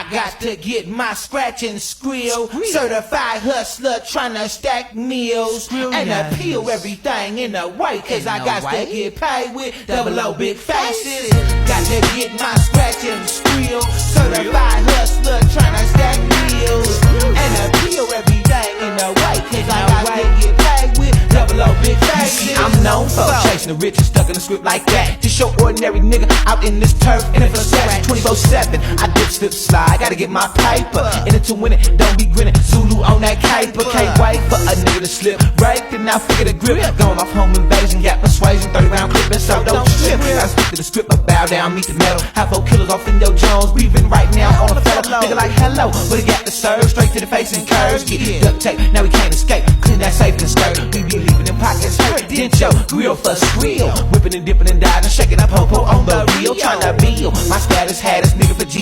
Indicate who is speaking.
Speaker 1: I got to get my scratch and skrill. Certified hustler tryna stack meals and appeal everything in a way, cause I got to get paid with double O big faces. Got to get my scratch and skrill. Certified hustler tryna stack meals and appeal everything in a way, cause I got to get paid with double O big faces. I'm known for chasing the rich and stuck in the script like that. Just your ordinary nigga out in this turf in a Versace 24/7. I dip, slip, slide, gotta get my paper. In it to win it, don't be grinning. Zulu on that caper. Can't wait for a nigga to slip. Break, then I figure the grip. Going off home invasion, got persuasion, 30 round clip, and so don't trip. I stick to the script, I bow down, meet the metal. Have 4 killers off in your Jones, breathing right now on a fellow. Nigga like hello, but he got the serve, straight to the face and curves. Get duct tape, now we can't escape. Clean that safe and skirt. We be leaving them pockets hurt. Dent your grill for skrill. Whipping and dipping and diving, shaking up po-po on the reel. Tryna build my status, had this nigga for G.